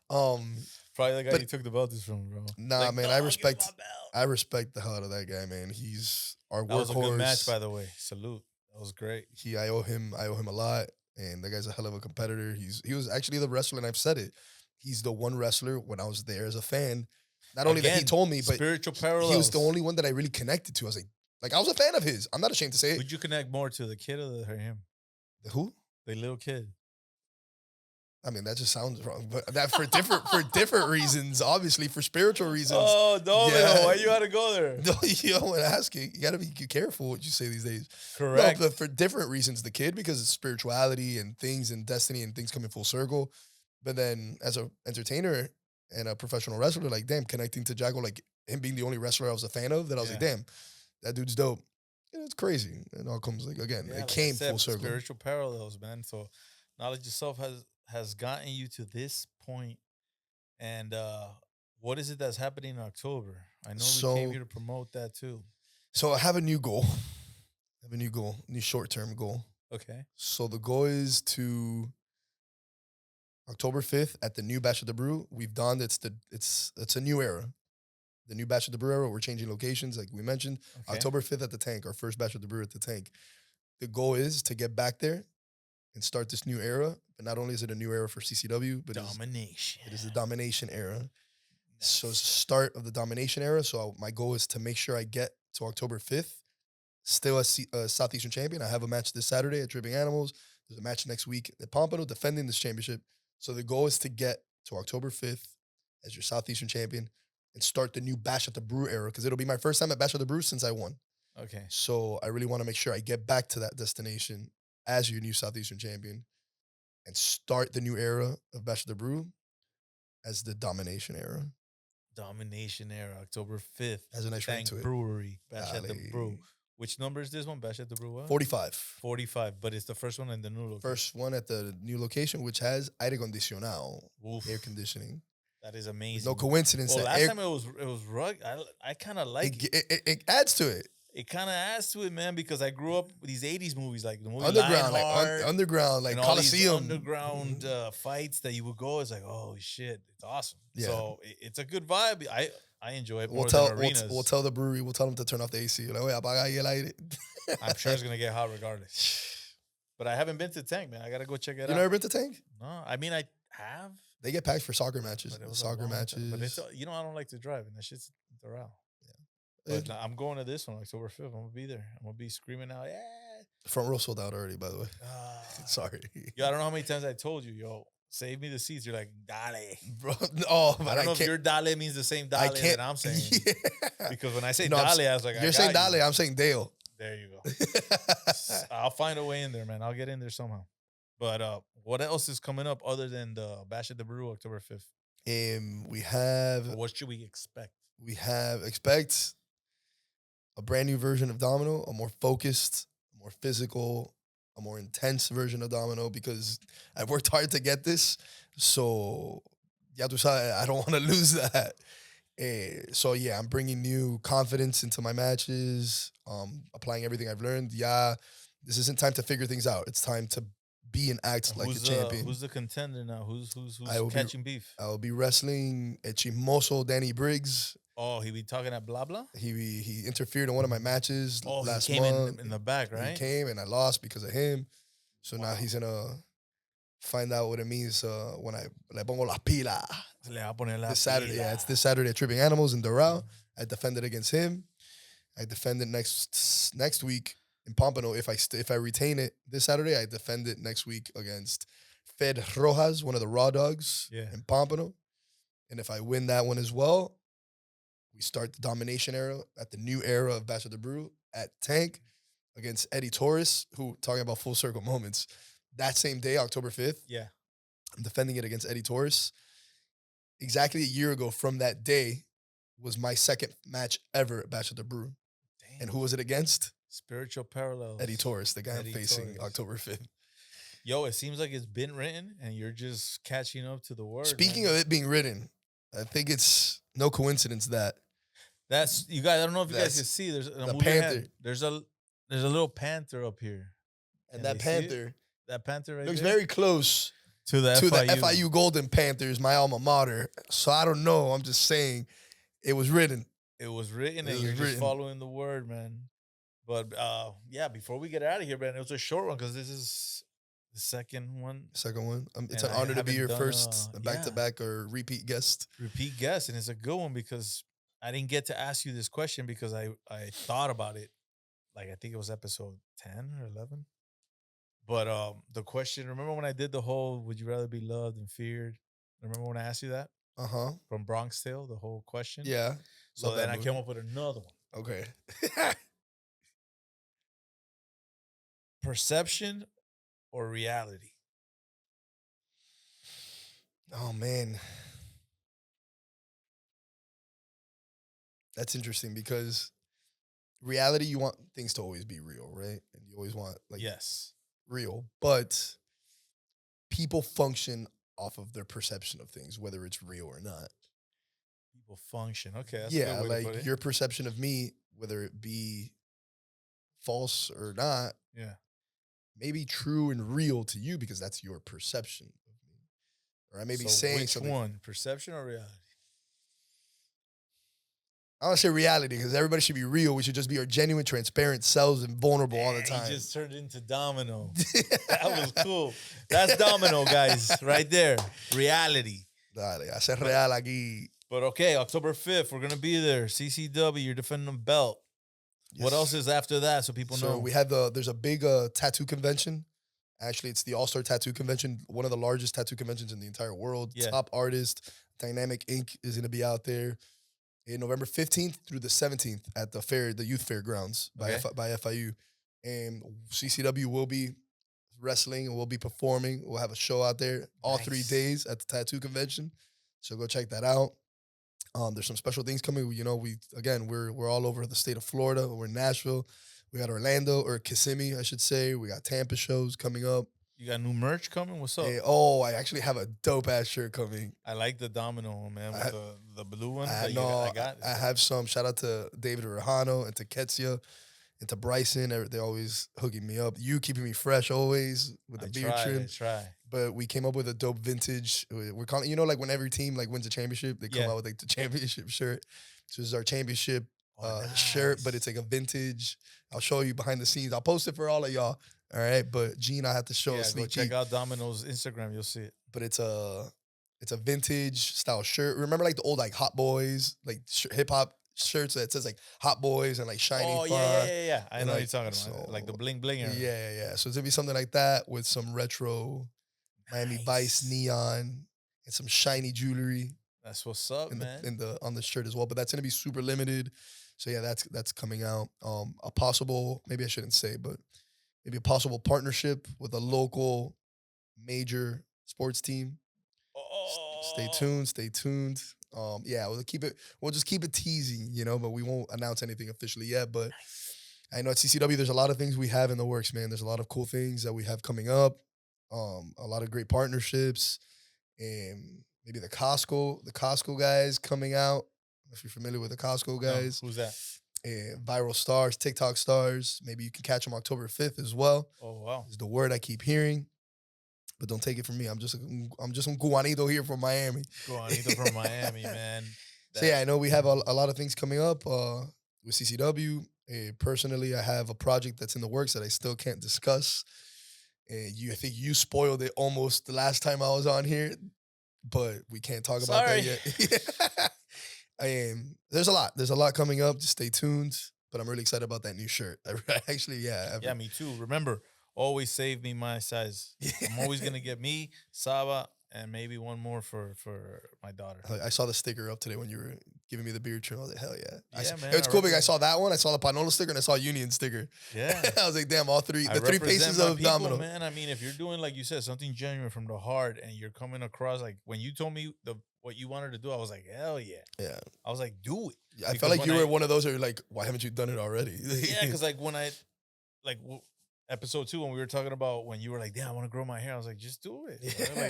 Probably the guy but- you took the belt is from, bro. Nah, Like, man, "No, I give me respect- my belt." I respect the hell out of that guy, man. He's our That was a good workhorse. match, by the way. Salute. That was great. I owe him a lot, and that guy's a hell of a competitor. He was actually the wrestler, and I've said it. He's the one wrestler when I was there as a fan. Not only that he Again, told me, but spiritual parallels. he was the only one that I really connected to. I was like I was a fan of his. I'm not ashamed to say it. Would you connect more to the kid or him? Who? The little kid. I mean, that just sounds wrong, but that for different reasons. Obviously, for spiritual reasons. Oh, Domino. Yeah. Why you gotta go there? No, when asking, you gotta be careful what you say these days. Correct. No, but for different reasons, the kid because it's spirituality and things and destiny and things coming full circle. But then as a entertainer and a professional wrestler, like damn, connecting to Jacko, like him being the only wrestler I was a fan of, that I was like, Yeah. damn, that dude's dope. Yeah, it's crazy. It all comes like again, Yeah, it like I came said, full circle. Spiritual parallels, man. So knowledge yourself has gotten you to this point. And what is it that's happening in October? I know we came So- here to promote that too. So I have a new goal. New short-term goal. Okay. So the goal is to October 5th at the new Bash of the Brew. We've done it's a new era. The new Bash of the Brew era. We're changing locations, like we mentioned. Okay. October 5th at the Tank, our first Bash of the Brew at the Tank. The goal is to get back there and start this new era. But not only is it a new era for CCW, but Domination. it is the domination era. So it's the start of the domination era. So my goal is to make sure I get to October 5th, still a Southeastern Champion. I have a match this Saturday at Tripping Animals. There's a match next week at Pompano defending this championship. So the goal is to get to October 5th as your Southeastern Champion and start the new Bash at the Brew era because it'll be my first time at Bash at the Brew since I won. Okay. So I really want to make sure I get back to that destination as your new Southeastern Champion and start the new era of Bash at the Brew as the domination era. Domination era, October 5th. Has a nice ring Tank to it. Brewery. Bash at the Dale. Brew. Which number is this one? Bash at the Brew? What? 45. 45, but it's the first one in the new location. First one at the new location, which has aire acondicionado, Oof, air conditioning. that is amazing. No coincidence. Well, that last air- time it was rugged. I kind of like it. it adds to it. It kind of adds to it, man, because I grew up with these 80s movies, like the movie Underground, Lionheart, underground, like and all these Coliseum. underground fights that you would go. It's like, oh shit, it's awesome. Yeah. So it's a good vibe. I enjoy it more We'll tell than arenas. we'll tell the brewery. We'll tell them to turn off the AC. Like, "Oye, apaga ahí el aire." I'm sure it's gonna get hot regardless. But I haven't been to Tank, man. I gotta go check it You out. never been to Tank? No, I mean I have. They get packed for soccer matches. But it was a Soccer long time. matches. But it's I don't like to drive, and that shit's around. It- But I'm going to this one, October 5th. I'm gonna be there. I'm gonna be screaming out, yeah. front row sold out already, by the way. Ah. Sorry, Yo, I don't know how many times I told you, yo, save me the seats. You're like, dale. bro. Oh, I man, don't know if can't. your dale means the same dale that I'm saying. Yeah. Because when I say No, I'm dale, I was like, You're saying Dale. I'm saying Dale. There you go. I'll find a way in there, man. I'll get in there somehow. But what else is coming up other than the Bash at the Brew October 5th? We have Or what should we expect? we have expect a brand new version of Domino, a more focused, a more physical, a more intense version of Domino because I've worked hard to get this. So, ya tú sabes, I don't want to lose that. So yeah, I'm bringing new confidence into my matches, applying everything I've learned. Yeah, this isn't time to figure things out. It's time to be and act like a champion. Who's the contender now? Who's I will catching beef? I will be wrestling a Chimoso Danny Briggs. Oh, he be talking at blah blah. He interfered in one of my matches last he came month. in the back, right? He came and I lost because of him. So now he's gonna find out what it means when I le pongo la pila. Le va a poner la This Saturday, pila. yeah, it's this Saturday at Tripping Animals in Doral. I defended against him. I defend it next week in Pompano. If I retain it this Saturday, I defend it next week against Fed Rojas, one of the Raw Dogs in Pompano. And if I win that one as well, we start the domination era at the new era of Bachelor the Brew at Tank against Eddie Torres, who, talking about full circle moments, that same day, October 5th, I'm defending it against Eddie Torres. Exactly a year ago from that day was my second match ever at Bachelor the Brew. Damn. And who was it against? Spiritual parallels. Eddie Torres, the guy Eddie I'm facing Torres. October 5th. Yo, it seems like it's been written and you're just catching up to the word. Speaking of it being written, I think it's no coincidence that that's you guys. I don't know if you guys can see. There's the panther. There's a little panther up here, and that panther right looks there? very close to the FIU Golden Panthers, my alma mater. So I don't know. I'm just saying, it was written. It was written, and you're just following the word, man. But yeah, before we get out of here, man, it was a short one because this is the second one. Second one. It's an honor to be your first back-to-back or repeat guest. Repeat guest, and it's a good one because I didn't get to ask you this question because I thought about it. Like, I think it was episode 10 or 11. But the question, remember when I did the whole would you rather be loved and feared? Remember when I asked you that? Uh-huh. From Bronx Tale, the whole question? Yeah. So then I came up with another one. Okay. Perception or reality? Oh, man. That's interesting because reality, you want things to always be real, right? And you always want, like, real. But people function off of their perception of things, whether it's real or not. People function. Okay. That's a good way to put it. Your perception of me, whether it be false or not, may be true and real to you because that's your perception of me. Or I may be saying something. Which one? Perception or reality? I don't say reality because everybody should be real. We should just be our genuine, transparent selves and vulnerable all the time. He just turned into Domino. That was cool. That's Domino, guys, right there. Reality. Dale, hacer real aquí. But okay, October 5th, we're going to be there. CCW, you're defending the belt. Yes. What else is after that so people know? We have there's a big tattoo convention. Actually, it's the All-Star Tattoo Convention, one of the largest tattoo conventions in the entire world. Yeah. Top artist, Dynamic Inc. is going to be out there. In November 15th through the 17th at the fair, the youth fair grounds by FIU. And CCW will be wrestling and we'll be performing. We'll have a show out there all 3 days at the tattoo convention. So go check that out. There's some special things coming. You know, we're all over the state of Florida. We're in Nashville. We got Orlando or Kissimmee, I should say. We got Tampa shows coming up. You got new merch coming? What's up? I actually have a dope ass shirt coming. I like the Domino one, man, with the blue one. I have some. Shout out to David Rejano and to Ketsia and to Bryson. They're always hooking me up. You keeping me fresh always with the beard trim. I try. But we came up with a dope vintage. We're calling, like when every team like wins a championship, they come out with like the championship shirt. So this is our championship shirt, but it's like a vintage. I'll show you behind the scenes. I'll post it for all of y'all. All right, but Gene, I have to show a sneak peek. Check out Domino's Instagram, you'll see it. But it's a vintage style shirt. Remember like the old like Hot Boys, like hip hop shirts that says like Hot Boys and like shiny. Oh yeah. I know what you're talking about. Like the bling bling era. Yeah. So it's gonna be something like that with some retro Miami Vice neon and some shiny jewelry. That's what's up, man. On the shirt as well. But that's gonna be super limited. So yeah, that's coming out. A possible, maybe I shouldn't say, but maybe a possible partnership with a local major sports team. Stay Oh. tuned. Stay tuned. Yeah, we'll keep it. We'll just keep it teasing, but we won't announce anything officially yet. But I know at CCW, there's a lot of things we have in the works, man. There's a lot of cool things that we have coming up. A lot of great partnerships, and maybe the Costco guys coming out. If you're familiar with the Costco No, guys, who's that? and viral stars, TikTok stars. Maybe you can catch them October 5th as well. Oh wow. Is the word I keep hearing. But don't take it from me. I'm just un Guanito here from Miami. Juanito from Miami, man. So yeah, I know we have a lot of things coming up with CCW. Personally, I have a project that's in the works that I still can't discuss. And I think you spoiled it almost the last time I was on here, but we can't talk about that yet. There's a lot. There's a lot coming up. Just stay tuned. But I'm really excited about that new shirt. Actually, yeah. Yeah, me too. Remember, always save me my size. I'm always gonna get me, Saba, and maybe one more for my daughter. I saw the sticker up today when you were giving me the beard trim. I was like, hell yeah. Yeah, man, It's I cool because I represent- saw that one. I saw the Panolo sticker and I saw Union sticker. Yeah. I was like, damn, all three. I The three represent faces my of people, Domino. man. I mean, if you're doing, like you said, something genuine from the heart and you're coming across, like when you told me what you wanted to do, I was like, hell yeah. Yeah. I was like, do it. I Because felt like when you were one of those who were like, why haven't you done it already? Yeah, because like when I, like episode 2, when we were talking about when you were like, damn, I want to grow my hair. I was like, just do it. bro.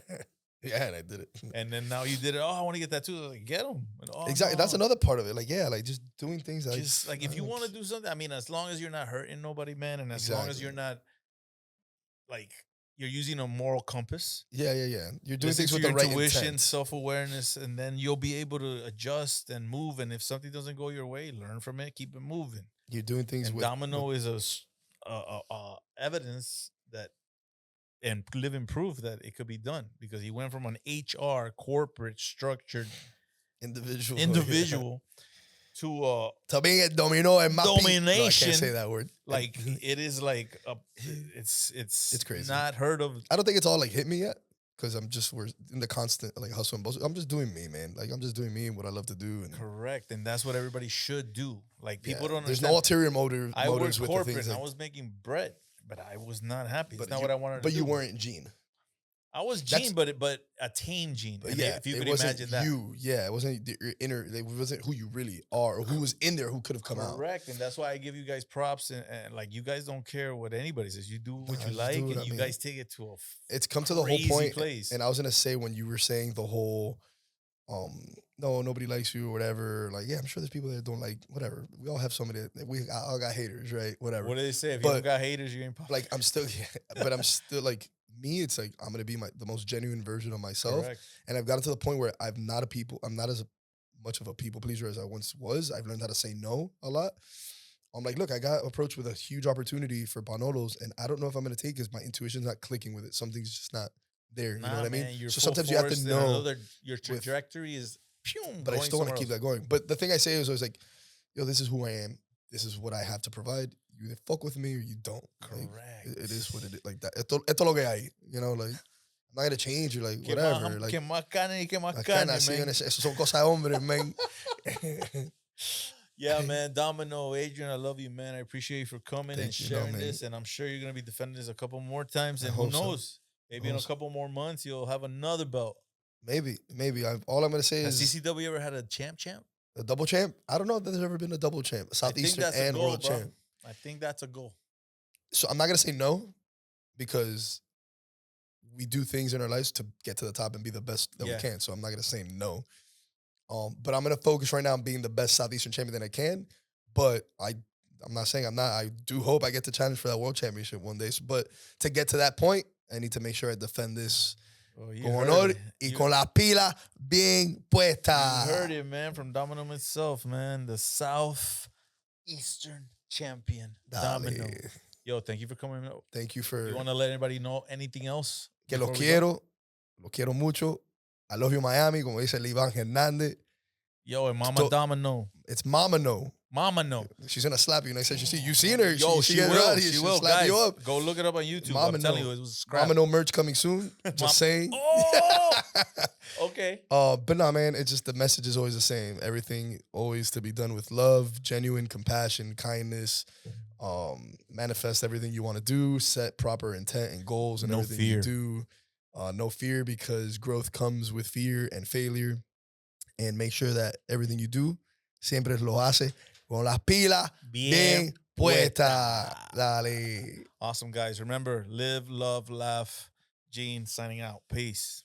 Like, Yeah, and I did it. and then now you did it. Oh, I want to get that too. I was like, get them. Exactly. That's another part of it. Like, yeah, like just doing things. Just like if you want to do something, I mean, as long as you're not hurting nobody, man, and as long as Exactly. you're not like you're using a moral compass, Yeah. You're doing listen things to with the your right intuition, intent. self-awareness, and then you'll be able to adjust and move. And if something doesn't go your way, learn from it, keep it moving. You're doing things And with Domino is evidence that and living proof that it could be done because he went from an HR corporate structured individual to To being a domino and Domination. No, I can't say that word. like it is like it's crazy. not heard of. I don't think it's all like hit me yet because we're in the constant like hustle and bustle. I'm just doing me, man. Like I'm just doing me and what I love to do. And Correct, and that's what everybody should do. Like yeah, people don't. There's understand. no ulterior motives I worked with the corporate. things. And Like, I was making bread, but I was not happy. It's but not you- what I wanted. but to you do. weren't Gene. I was That's- Gene, but a tame Gene. But And yeah, if you it could wasn't imagine that. you. Yeah, it wasn't your inner. It wasn't who you really are or who was in there who could have come out. Correct, and that's why I give you guys props and like you guys don't care what anybody says. You do what I you just like, do what and I you mean. guys take it to a It's come to the whole crazy point. place. And I was gonna say when you were saying the whole, no, nobody likes you or whatever. Like, yeah, I'm sure there's people that don't like whatever. We all have somebody that we all got haters, right? Whatever. What do they say? If you But- don't got haters, you ain't popular. Like I'm still, but I'm still like me. It's like I'm gonna be the most genuine version of myself. Correct. And I've gotten to the point where I'm not as much of a people pleaser as I once was. I've learned how to say no a lot. I'm like, look, I got approached with a huge opportunity for Panolos, and I don't know if I'm going to take it because my intuition's not clicking with it. Something's just not there. You know what I mean? Man, you're So full sometimes you have force to and know, your trajectory is. but I still want to keep that going. But the thing I say is always like, yo, this is who I am. This is what I have to provide. You either fuck with me or you don't. Like, Correct. it is what it is. Like that. Esto lo que hay. You know, like I'm not gonna change. You're like whatever. Like Que más carne y que más acá carne, nací en man. eso son cosas de hombres, man. Yeah, man. Domino, Adrian, I love you, man. I appreciate you for coming and Thank you, sharing man. this. And I'm sure you're going to be defending this a couple more times. I And who hope so. knows? Maybe in a hope so. couple more months, you'll have another belt. Maybe. All I'm gonna say Has is CCW ever had a champ? a double champ. I don't know if there's ever been a double champ, Southeastern that's a and goal, world bro. champ. I think that's a goal. So I'm not gonna say no because we do things in our lives to get to the top and be the best that Yeah. we can. So I'm not gonna say no. But I'm gonna focus right now on being the best Southeastern champion that I can. But I'm not saying I'm not. I do hope I get the challenge for that world championship one day. So, but to get to that point, I need to make sure I defend this Oh, you con heard honor it. y You- con la pila bien puesta. You heard it, man, from Domino himself, man. The Southeastern Champion, Domino. Dale. Yo, thank you for coming. Thank you for You want to let anybody know anything else? que before los we go? quiero mucho. I love you, Miami, como dice el Iván Hernández. Yo, and Mama Sto- Domino. It's Mama No. Mama no. She's gonna slap you. And I said, you seen her? Yo, she gets will. around here, She she'll will. slap Guys, you up. go look it up on YouTube. Mama I'm telling no. you, it was scrap. Mama No merch coming soon. Just saying. Oh! Okay. But no, man, it's just the message is always the same. Everything always to be done with love, genuine compassion, kindness. Manifest everything you want to do. Set proper intent and goals and No everything fear. you do. No fear, because growth comes with fear and failure. And make sure that everything you do, siempre lo hace con las pilas bien puestas. Dale. Awesome, guys. Remember, live, love, laugh. Gene signing out. Peace.